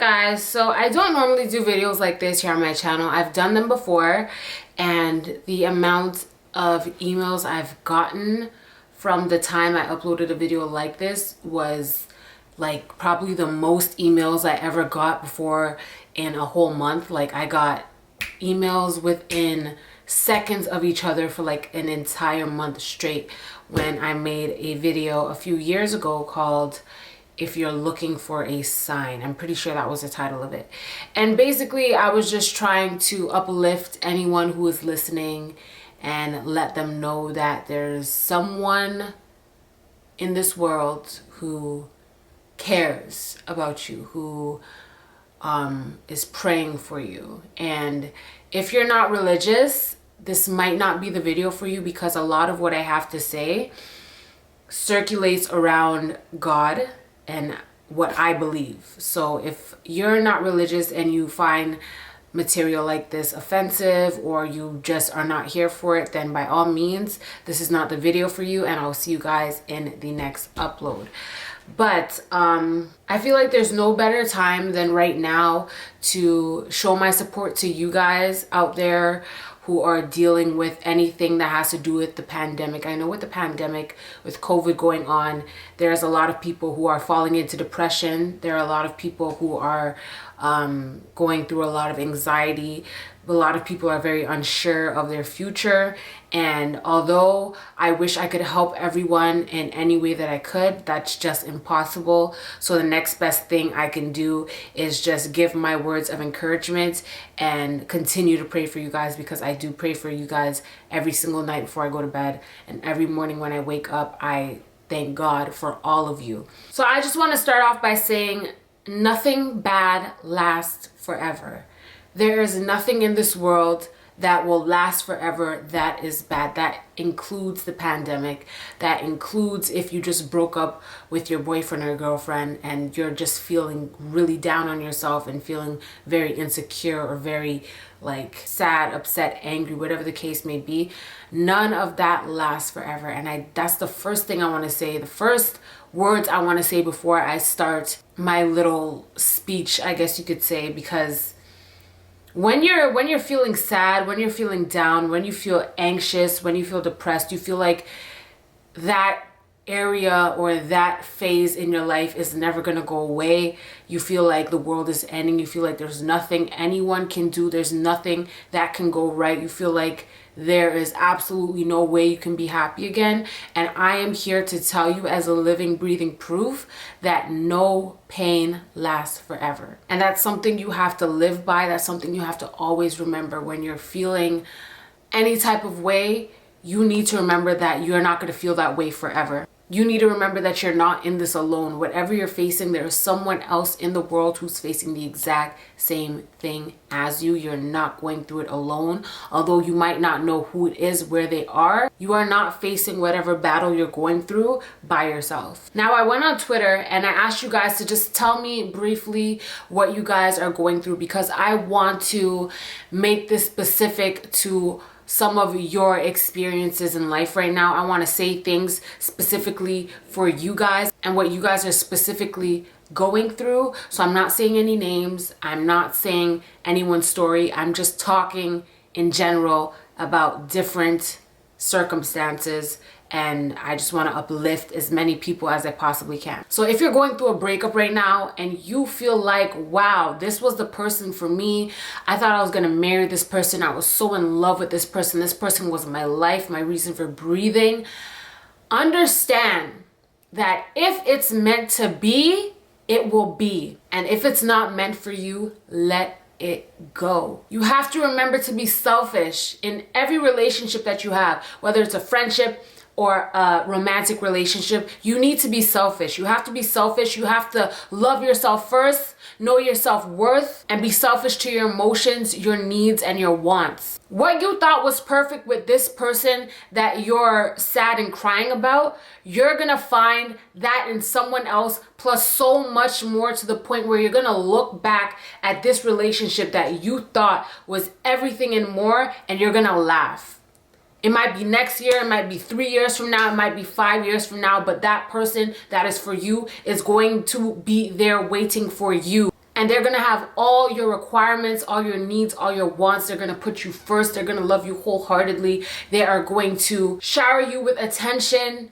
guys? So I don't normally do videos like this here on my channel. I've done them before, and the amount of emails I've gotten from the time I uploaded a video like this was like probably the most emails I ever got before in a whole month. Like I got emails within seconds of each other for like an entire month straight when I made a video a few years ago called If You're Looking for a Sign. I'm pretty sure that was the title of it. And basically I was just trying to uplift anyone who is listening and let them know that there's someone in this world who cares about you, who is praying for you. And if you're not religious, this might not be the video for you, because a lot of what I have to say circulates around God and what I believe. So if you're not religious and you find material like this offensive, or you just are not here for it, then by all means, this is not the video for you, and I'll see you guys in the next upload. But I feel like there's no better time than right now to show my support to you guys out there who are dealing with anything that has to do with the pandemic. I know with the pandemic, with COVID going on, there's a lot of people who are falling into depression. There are a lot of people who are going through a lot of anxiety. A lot of people are very unsure of their future. And although I wish I could help everyone in any way that I could, that's just impossible. So the next best thing I can do is just give my words of encouragement and continue to pray for you guys, because I do pray for you guys every single night before I go to bed. And every morning when I wake up, I thank God for all of you. So I just want to start off by saying nothing bad lasts forever. There is nothing in this world that will last forever that is bad. That includes the pandemic. That includes if you just broke up with your boyfriend or girlfriend and you're just feeling really down on yourself and feeling very insecure or very like sad, upset, angry, whatever the case may be. None of that lasts forever. And that's the first thing I want to say. The first words I want to say before I start my little speech, I guess you could say, because when you're feeling sad, when you're feeling down, when you feel anxious, when you feel depressed, you feel like that area or that phase in your life is never going to go away. You feel like the world is ending. You feel like there's nothing anyone can do. There's nothing that can go right. You feel like there is absolutely no way you can be happy again. And I am here to tell you, as a living, breathing proof, that no pain lasts forever. And that's something you have to live by. That's something you have to always remember. When you're feeling any type of way, you need to remember that you're not going to feel that way forever. You need to remember that you're not in this alone. Whatever you're facing, there is someone else in the world who's facing the exact same thing as you. You're not going through it alone. Although you might not know who it is, where they are, you are not facing whatever battle you're going through by yourself. Now, I went on Twitter and I asked you guys to just tell me briefly what you guys are going through, because I want to make this specific to some of your experiences in life right now. I want to say things specifically for you guys and what you guys are specifically going through. So I'm not saying any names. I'm not saying anyone's story. I'm just talking in general about different circumstances, and I just want to uplift as many people as I possibly can. So if you're going through a breakup right now and you feel like, wow, this was the person for me. I thought I was going to marry this person. I was so in love with this person. This person was my life, my reason for breathing. Understand that if it's meant to be, it will be. And if it's not meant for you, let it go. You have to remember to be selfish in every relationship that you have, whether it's a friendship or a romantic relationship. You need to be selfish. You have to be selfish. You have to love yourself first, know your self-worth, and be selfish to your emotions, your needs, and your wants. What you thought was perfect with this person that you're sad and crying about, you're gonna find that in someone else, plus so much more, to the point where you're gonna look back at this relationship that you thought was everything and more, and you're gonna laugh. It might be next year, it might be 3 years from now, it might be 5 years from now, but that person that is for you is going to be there waiting for you. and they're gonna have all your requirements, all your needs, all your wants. They're gonna put you first. They're gonna love you wholeheartedly. They are going to shower you with attention,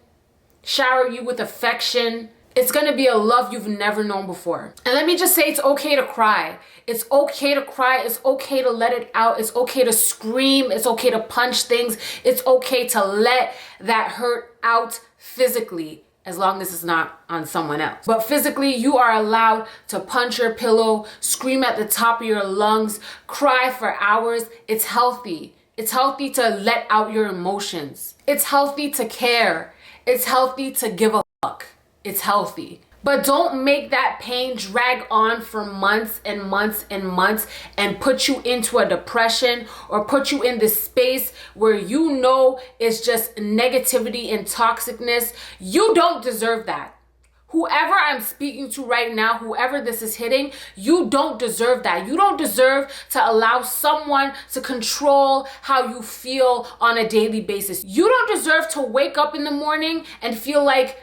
shower you with affection. It's gonna be a love you've never known before. And let me just say, it's okay to cry. It's okay to cry. It's okay to let it out. It's okay to scream. It's okay to punch things. It's okay to let that hurt out physically, as long as it's not on someone else. But physically, you are allowed to punch your pillow, scream at the top of your lungs, cry for hours. It's healthy. It's healthy to let out your emotions. It's healthy to care. It's healthy to give a fuck. It's healthy. But don't make that pain drag on for months and months and months and put you into a depression or put you in this space where you know it's just negativity and toxicness. You don't deserve that. Whoever I'm speaking to right now, whoever this is hitting, you don't deserve that. You don't deserve to allow someone to control how you feel on a daily basis. You don't deserve to wake up in the morning and feel like,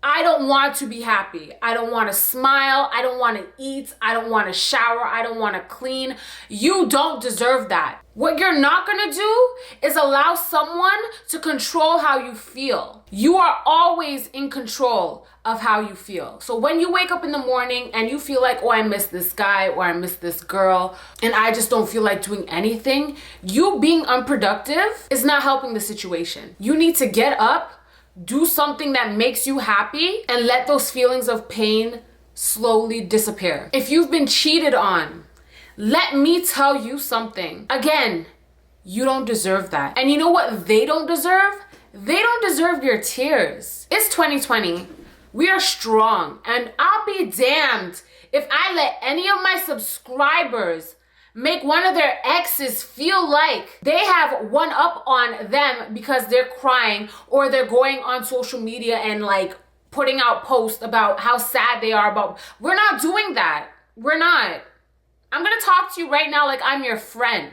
I don't want to be happy. I don't want to smile. I don't want to eat. I don't want to shower. I don't want to clean. You don't deserve that. What you're not going to do is allow someone to control how you feel. You are always in control of how you feel. So when you wake up in the morning and you feel like, oh, I miss this guy or I miss this girl and I just don't feel like doing anything, you being unproductive is not helping the situation. You need to get up, do something that makes you happy, and let those feelings of pain slowly disappear. If you've been cheated on, let me tell you something. Again, you don't deserve that. And you know what they don't deserve? They don't deserve your tears. It's 2020. We are strong. And I'll be damned if I let any of my subscribers make one of their exes feel like they have one up on them because they're crying or they're going on social media and like putting out posts about how sad they are about. We're not doing that. We're not. I'm gonna talk to you right now like I'm your friend.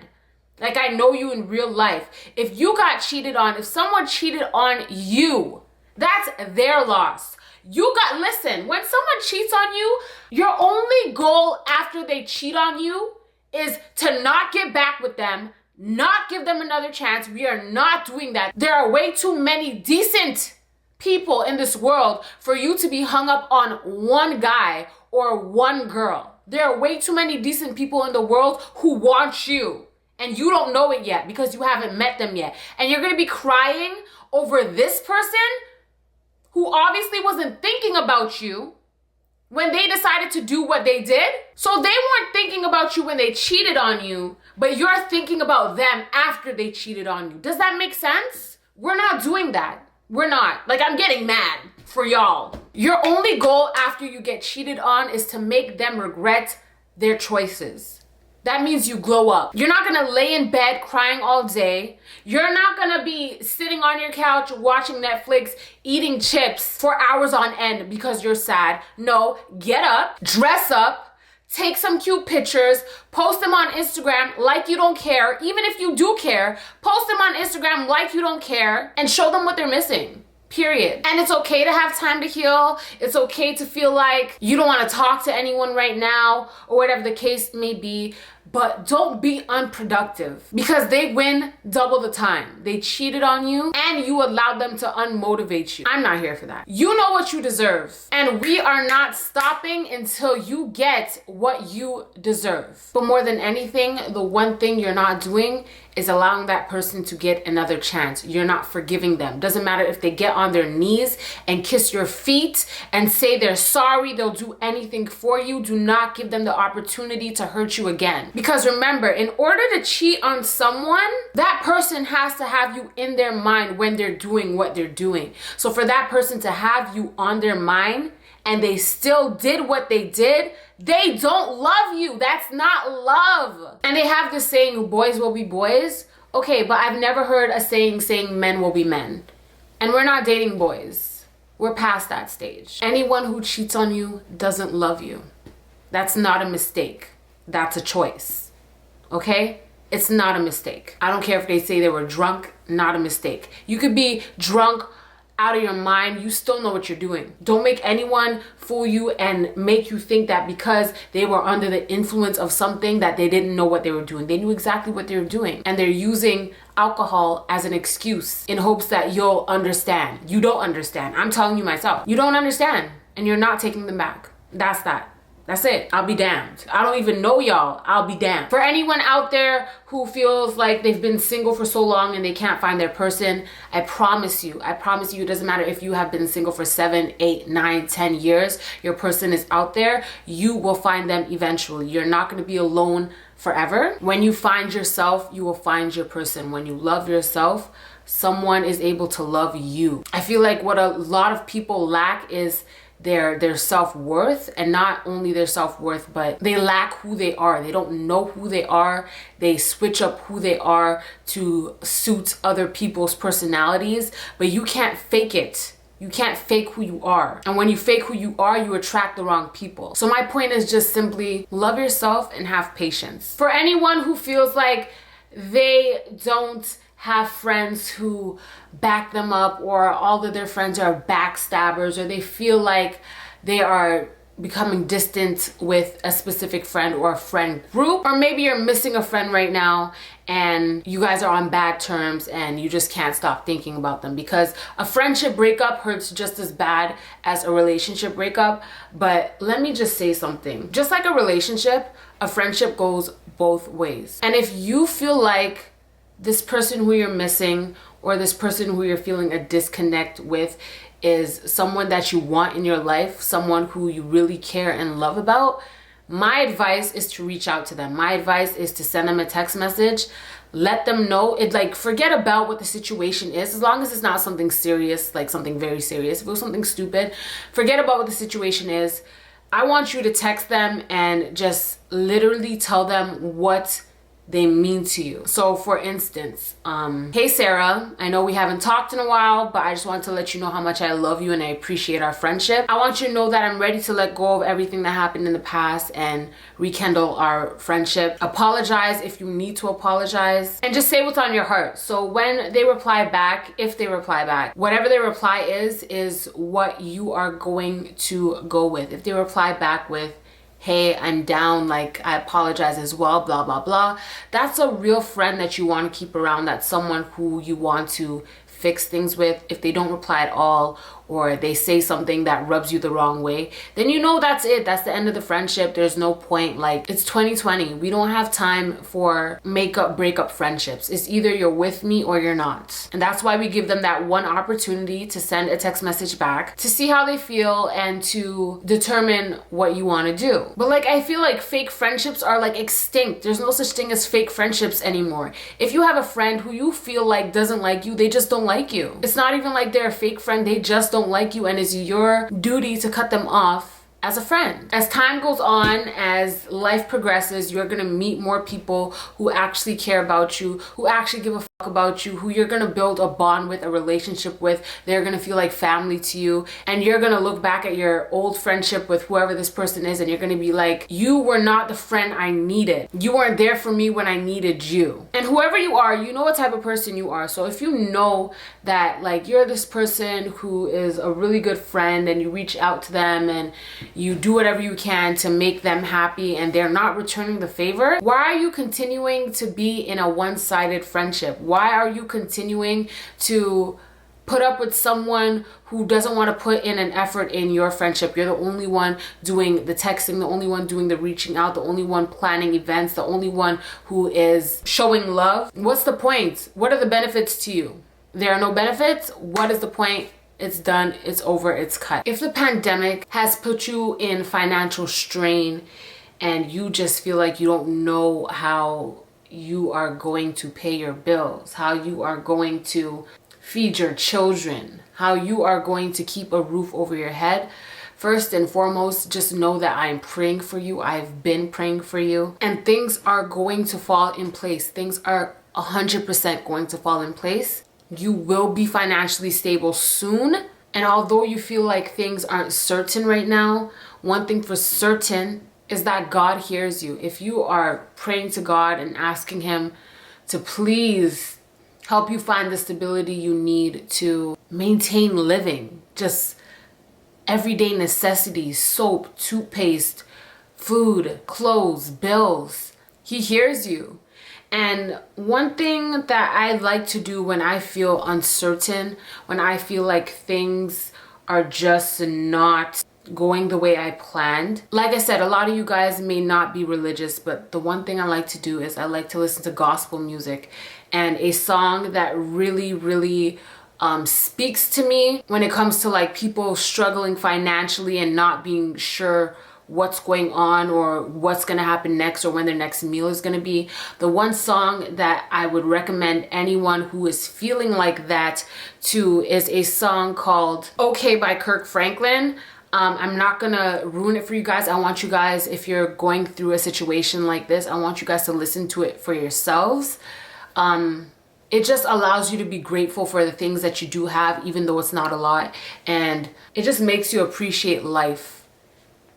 Like I know you in real life. If you got cheated on, if someone cheated on you, that's their loss. Listen, when someone cheats on you, your only goal after they cheat on you is to not get back with them, not give them another chance. We are not doing that. There are way too many decent people in this world for you to be hung up on one guy or one girl. There are way too many decent people in the world who want you, and you don't know it yet because you haven't met them yet. And you're gonna be crying over this person who obviously wasn't thinking about you when they decided to do what they did. So they weren't thinking about you when they cheated on you, but you're thinking about them after they cheated on you. Does that make sense? We're not doing that. We're not. Like, I'm getting mad for y'all. Your only goal after you get cheated on is to make them regret their choices. That means you glow up. You're not gonna lay in bed crying all day. You're not gonna be sitting on your couch watching Netflix, eating chips for hours on end because you're sad. No, get up, dress up, take some cute pictures, post them on Instagram like you don't care. Even if you do care, post them on Instagram like you don't care and show them what they're missing. Period. And it's okay to have time to heal. It's okay to feel like you don't want to talk to anyone right now or whatever the case may be. But don't be unproductive because they win double the time. They cheated on you and you allowed them to unmotivate you. I'm not here for that. You know what you deserve. And we are not stopping until you get what you deserve. But more than anything, the one thing you're not doing is allowing that person to get another chance. You're not forgiving them. Doesn't matter if they get on their knees and kiss your feet and say they're sorry, they'll do anything for you. Do not give them the opportunity to hurt you again. Because remember, in order to cheat on someone, that person has to have you in their mind when they're doing what they're doing. So for that person to have you on their mind and they still did what they did, they don't love you. That's not love. And they have this saying, boys will be boys. Okay, but I've never heard a saying men will be men. And we're not dating boys. We're past that stage. Anyone who cheats on you doesn't love you. That's not a mistake. That's a choice. Okay? It's not a mistake. I don't care if they say they were drunk, not a mistake. You could be drunk out of your mind, you still know what you're doing. Don't make anyone fool you and make you think that because they were under the influence of something that they didn't know what they were doing. They knew exactly what they were doing, and they're using alcohol as an excuse in hopes that you'll understand. You don't understand. I'm telling you myself. You don't understand, and you're not taking them back. That's that. That's it. I'll be damned. I don't even know y'all. I'll be damned. For anyone out there who feels like they've been single for so long and they can't find their person, I promise you, it doesn't matter if you have been single for 7, 8, 9, 10 years, your person is out there. You will find them eventually. You're not going to be alone forever. When you find yourself, you will find your person. When you love yourself, someone is able to love you. I feel like what a lot of people lack is their self-worth, and not only their self-worth, but they lack who they are. They don't know who they are. They switch up who they are to suit other people's personalities, but you can't fake it. You can't fake who you are. And when you fake who you are, you attract the wrong people. So my point is just simply love yourself and have patience. For anyone who feels like they don't have friends who back them up, or all of their friends are backstabbers, or they feel like they are becoming distant with a specific friend or a friend group, or maybe you're missing a friend right now and you guys are on bad terms and you just can't stop thinking about them, because a friendship breakup hurts just as bad as a relationship breakup. But let me just say something. Just like a relationship, a friendship goes both ways. And if you feel like this person who you're missing, or this person who you're feeling a disconnect with, is someone that you want in your life, someone who you really care and love about, my advice is to reach out to them. My advice is to send them a text message. Let them know it, like, forget about what the situation is, as long as it's not something serious, like something very serious. If it was something stupid, forget about what the situation is. I want you to text them and just literally tell them what they mean to you. So for instance, hey Sarah, I know we haven't talked in a while, but I just wanted to let you know how much I love you and I appreciate our friendship. I want you to know that I'm ready to let go of everything that happened in the past and rekindle our friendship. Apologize if you need to apologize, and just say what's on your heart. So when they reply back, if they reply back, whatever their reply is what you are going to go with. If they reply back with, hey, I'm down, like, I apologize as well, blah, blah, blah, that's a real friend that you want to keep around. That's someone who you want to fix things with. If they don't reply at all, or they say something that rubs you the wrong way, then you know that's it. That's the end of the friendship. There's no point. Like, it's 2020. We don't have time for breakup friendships. It's either you're with me or you're not. And that's why we give them that one opportunity to send a text message back, to see how they feel and to determine what you want to do. But like, I feel like fake friendships are like extinct. There's no such thing as fake friendships anymore. If you have a friend who you feel like doesn't like you, they just don't like you. It's not even like they're a fake friend. They just don't like you, and it's your duty to cut them off as a friend. As time goes on, as life progresses, you're gonna meet more people who actually care about you, who actually give a fuck about you, who you're gonna build a bond with, a relationship with. They're gonna feel like family to you, and you're gonna look back at your old friendship with whoever this person is, and you're gonna be like, you were not the friend I needed. You weren't there for me when I needed you. And whoever you are, you know what type of person you are. So if you know that, like, you're this person who is a really good friend, and you reach out to them and you do whatever you can to make them happy, and they're not returning the favor, why are you continuing to be in a one-sided friendship? Why are you continuing to put up with someone who doesn't want to put in an effort in your friendship? You're the only one doing the texting, the only one doing the reaching out, the only one planning events, the only one who is showing love. What's the point? What are the benefits to you? There are no benefits. What is the point? It's done, it's over, it's cut. If the pandemic has put you in financial strain and you just feel like you don't know how you are going to pay your bills, how you are going to feed your children, how you are going to keep a roof over your head, first and foremost, just know that I'm praying for you. I've been praying for you, and things are going to fall in place. Things are 100% going to fall in place. You will be financially stable soon. And although you feel like things aren't certain right now, one thing for certain is that God hears you. If you are praying to God and asking Him to please help you find the stability you need to maintain living. Just everyday necessities, soap, toothpaste, food, clothes, bills. He hears you. And one thing that I like to do when I feel uncertain, when I feel like things are just not going the way I planned. Like I said, a lot of you guys may not be religious, but the one thing I like to do is I like to listen to gospel music. And a song that really speaks to me when it comes to like people struggling financially and not being sure what's going on or what's gonna happen next or when their next meal is gonna be. The one song that I would recommend anyone who is feeling like that to is a song called Okay by Kirk Franklin. I'm not gonna ruin it for you guys. I want you guys, if you're going through a situation like this, I want you guys to listen to it for yourselves. It just allows you to be grateful for the things that you do have, even though it's not a lot. And it just makes you appreciate life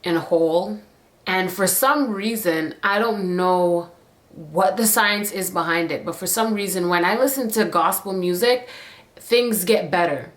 in whole. And for some reason, I don't know what the science is behind it, but for some reason, when I listen to gospel music, things get better.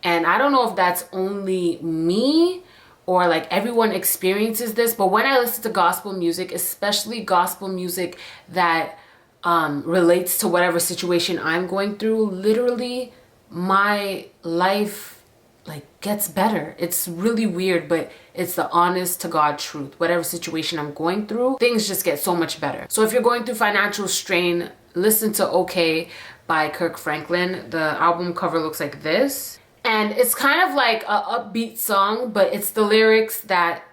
And I don't know if that's only me or like everyone experiences this, but when I listen to gospel music, especially gospel music that relates to whatever situation I'm going through, literally my life like gets better. It's really weird, but it's the honest to God truth. Whatever situation I'm going through, things just get so much better. So if you're going through financial strain, listen to Okay by Kirk Franklin. The album cover looks like this. And it's kind of like a upbeat song, but it's the lyrics that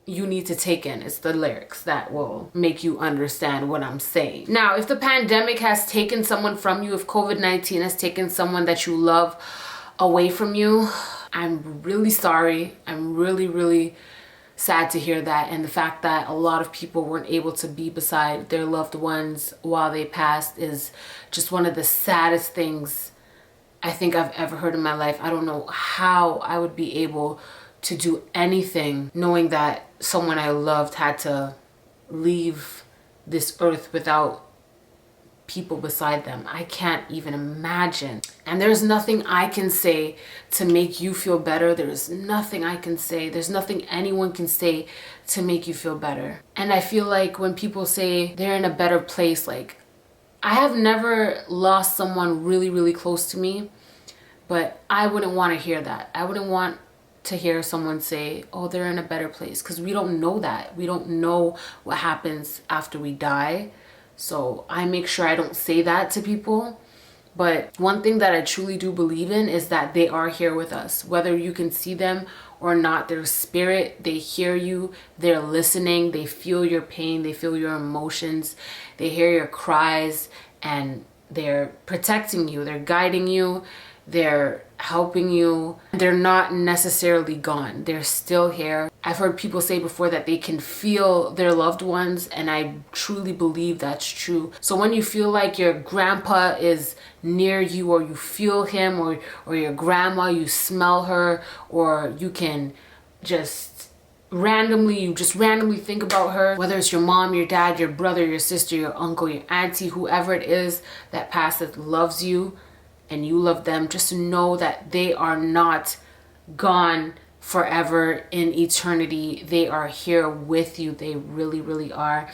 you need to take in. It's the lyrics that will make you understand what I'm saying. Now, if the pandemic has taken someone from you, if COVID-19 has taken someone that you love away from you, I'm really sorry. I'm really sad to hear that. And the fact that a lot of people weren't able to be beside their loved ones while they passed is just one of the saddest things I think I've ever heard in my life. I don't know how I would be able to do anything knowing that someone I loved had to leave this earth without people beside them. I can't even imagine. And there's nothing I can say to make you feel better. There's nothing I can say. There's nothing anyone can say to make you feel better. And I feel like when people say they're in a better place, like I have never lost someone really close to me, but I wouldn't want to hear that. I wouldn't want to hear someone say, oh, they're in a better place, because we don't know that. We don't know what happens after we die. So I make sure I don't say that to people. But one thing that I truly do believe in is that they are here with us. Whether you can see them or not, their spirit, they hear you, they're listening, they feel your pain, they feel your emotions, they hear your cries, and they're protecting you, they're guiding you, they're helping you. They're not necessarily gone. They're still here. I've heard people say before that they can feel their loved ones, and I truly believe that's true. So when you feel like your grandpa is near you, or you feel him, or your grandma, you smell her, or you can just randomly think about her, whether it's your mom, your dad, your brother, your sister, your uncle, your auntie, whoever it is that passed that loves you, and you love them, just know that they are not gone forever in eternity. They are here with you. They really are.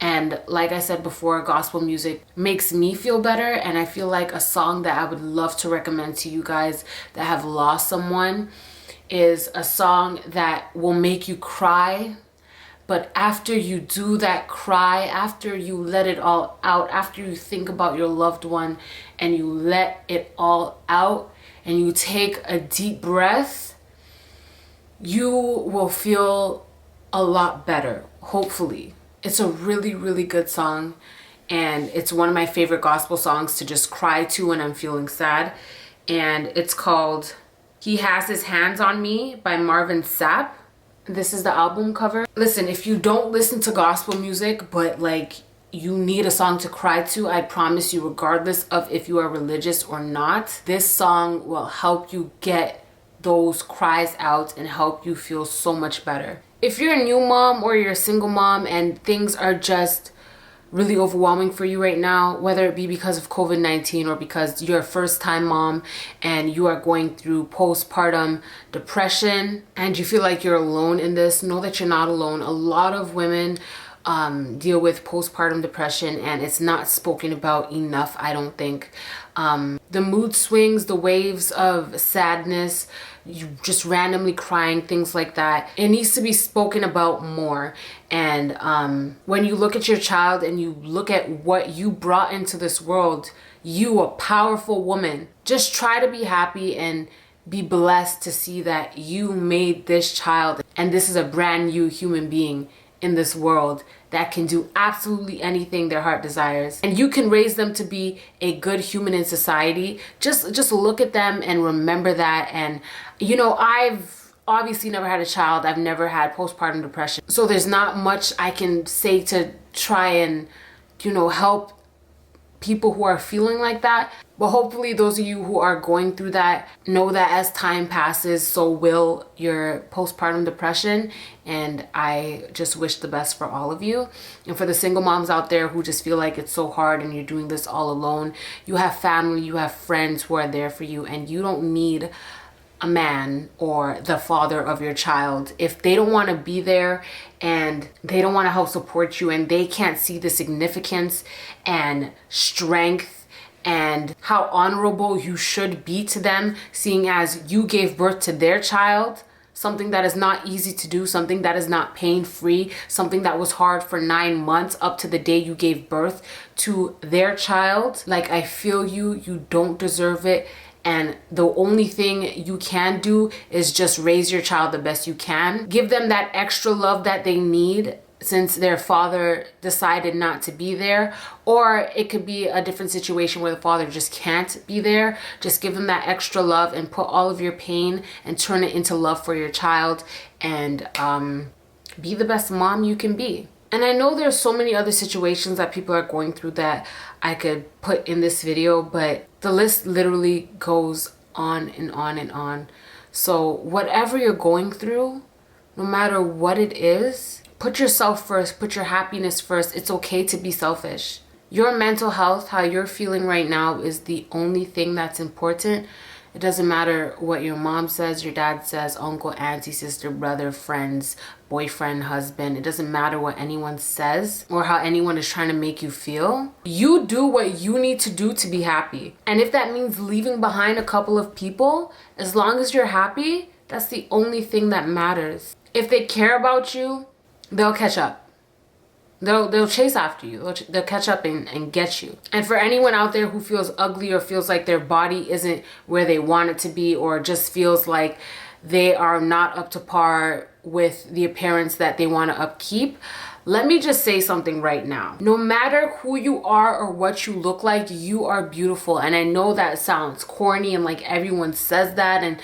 And like I said before, gospel music makes me feel better. And I feel like a song that I would love to recommend to you guys that have lost someone is a song that will make you cry. But after you do that cry, after you let it all out, after you think about your loved one and you let it all out and you take a deep breath, you will feel a lot better, hopefully. It's a really good song, and it's one of my favorite gospel songs to just cry to when I'm feeling sad. And it's called He Has His Hands on Me by Marvin Sapp. This is the album cover. Listen, if you don't listen to gospel music, but like you need a song to cry to, I promise you, regardless of if you are religious or not, this song will help you get those cries out and help you feel so much better. If you're a new mom or you're a single mom and things are just really overwhelming for you right now, whether it be because of COVID-19 or because you're a first-time mom and you are going through postpartum depression and you feel like you're alone in this, know that you're not alone. A lot of women deal with postpartum depression, and it's not spoken about enough, I don't think. The mood swings, the waves of sadness, you just randomly crying, things like that, it needs to be spoken about more. And when you look at your child and you look at what you brought into this world, you, a powerful woman, just try to be happy and be blessed to see that you made this child, and this is a brand new human being in this world that can do absolutely anything their heart desires, and you can raise them to be a good human in society. Just look at them and remember that. And you know, I've obviously never had a child, I've never had postpartum depression, so there's not much I can say to try and, you know, help people who are feeling like that. But hopefully those of you who are going through that know that as time passes, so will your postpartum depression. And I just wish the best for all of you. And for the single moms out there who just feel like it's so hard and you're doing this all alone, you have family, you have friends who are there for you, and you don't need a man or the father of your child. If they don't want to be there and they don't want to help support you, and they can't see the significance and strength and how honorable you should be to them, seeing as you gave birth to their child, something that is not easy to do, something that is not pain-free, something that was hard for 9 months up to the day you gave birth to their child. Like, I feel you, you don't deserve it. And the only thing you can do is just raise your child the best you can. Give them that extra love that they need since their father decided not to be there. Or it could be a different situation where the father just can't be there. Just give them that extra love and put all of your pain and turn it into love for your child, and be the best mom you can be. And I know there's so many other situations that people are going through that I could put in this video, but the list literally goes on and on and on. So whatever you're going through, no matter what it is, put yourself first, put your happiness first. It's okay to be selfish. Your mental health, how you're feeling right now, is the only thing that's important. It doesn't matter what your mom says, your dad says, uncle, auntie, sister, brother, friends, boyfriend, husband. It doesn't matter what anyone says or how anyone is trying to make you feel. You do what you need to do to be happy. And if that means leaving behind a couple of people, as long as you're happy, that's the only thing that matters. If they care about you, they'll catch up. They'll chase after you. They'll catch up and get you. And for anyone out there who feels ugly or feels like their body isn't where they want it to be, or just feels like they are not up to par with the appearance that they want to upkeep, let me just say something right now. No matter who you are or what you look like, you are beautiful. And I know that sounds corny and like everyone says that, and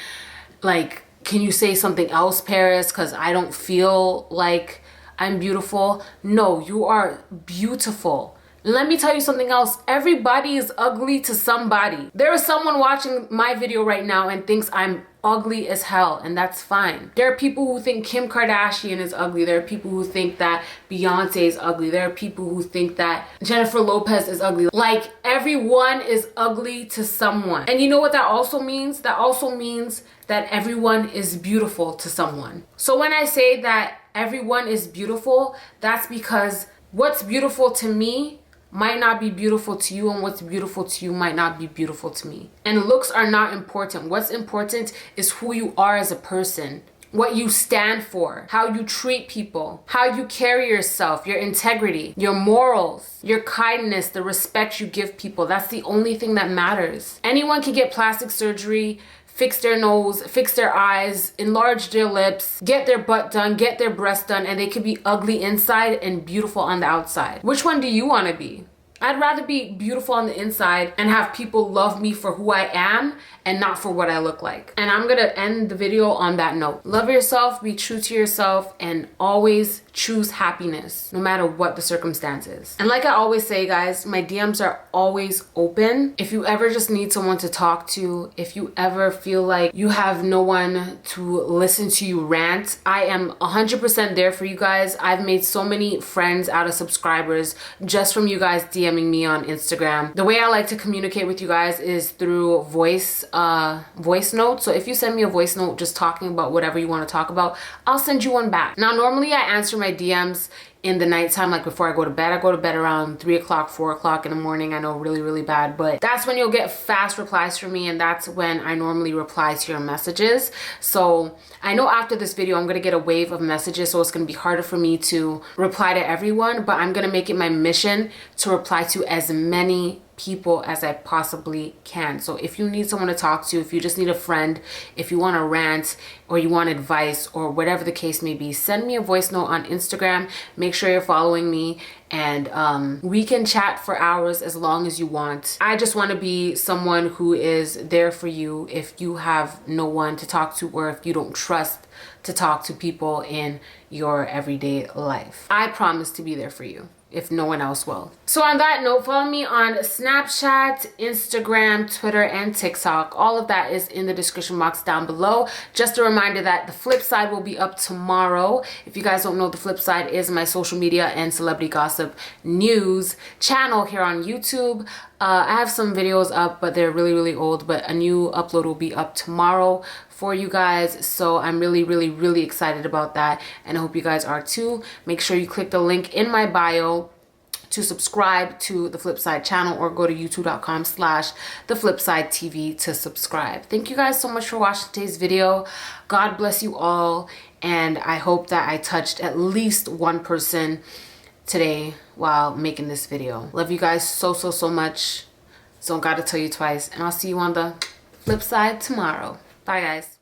like, can you say something else, Paris? Because I don't feel like I'm beautiful. No, you are beautiful. Let me tell you something else. Everybody is ugly to somebody. There is someone watching my video right now and thinks I'm ugly as hell, and that's fine. There are people who think Kim Kardashian is ugly. There are people who think that Beyonce is ugly. There are people who think that Jennifer Lopez is ugly. Like, everyone is ugly to someone. And you know what that also means? That also means that everyone is beautiful to someone. So when I say that everyone is beautiful, that's because what's beautiful to me might not be beautiful to you, and what's beautiful to you might not be beautiful to me. And looks are not important. What's important is who you are as a person, what you stand for, how you treat people, how you carry yourself, your integrity, your morals, your kindness, the respect you give people. That's the only thing that matters. Anyone can get plastic surgery, fix their nose, fix their eyes, enlarge their lips, get their butt done, get their breasts done, and they could be ugly inside and beautiful on the outside. Which one do you want to be? I'd rather be beautiful on the inside and have people love me for who I am and not for what I look like. And I'm gonna end the video on that note. Love yourself, be true to yourself, and always choose happiness no matter what the circumstances. And like I always say, guys, my DMs are always open. If you ever just need someone to talk to, if you ever feel like you have no one to listen to you rant, I am 100% there for you guys. I've made so many friends out of subscribers just from you guys DMing me on Instagram. The way I like to communicate with you guys is through voice notes. So if you send me a voice note just talking about whatever you want to talk about, I'll send you one back. Now, normally I answer my DMs in the nighttime, like before I go to bed. I go to bed around 3 o'clock, 4 o'clock in the morning. I know, really bad, but that's when you'll get fast replies from me, and that's when I normally reply to your messages. So I know after this video, I'm gonna get a wave of messages, so it's gonna be harder for me to reply to everyone, but I'm gonna make it my mission to reply to as many people as I possibly can. So if you need someone to talk to, if you just need a friend, if you want to rant or you want advice or whatever the case may be, send me a voice note on Instagram. Make sure you're following me, and we can chat for hours as long as you want. I just want to be someone who is there for you if you have no one to talk to, or if you don't trust to talk to people in your everyday life. I promise to be there for you if no one else will. So on that note, follow me on Snapchat, Instagram, Twitter, and TikTok. All of that is in the description box down below. Just a reminder that the flip side will be up tomorrow. If you guys don't know, the flip side is my social media and celebrity gossip news channel here on YouTube. I have some videos up, but they're really old, but a new upload will be up tomorrow for you guys. So I'm really excited about that, and I hope you guys are too. Make sure you click the link in my bio to subscribe to the Flipside channel, or go to youtube.com/theflipsidetv to subscribe. Thank you guys so much for watching today's video. God bless you all, and I hope that I touched at least one person today while making this video. Love you guys so much. Don't gotta tell you twice, and I'll see you on the flip side tomorrow. Bye guys.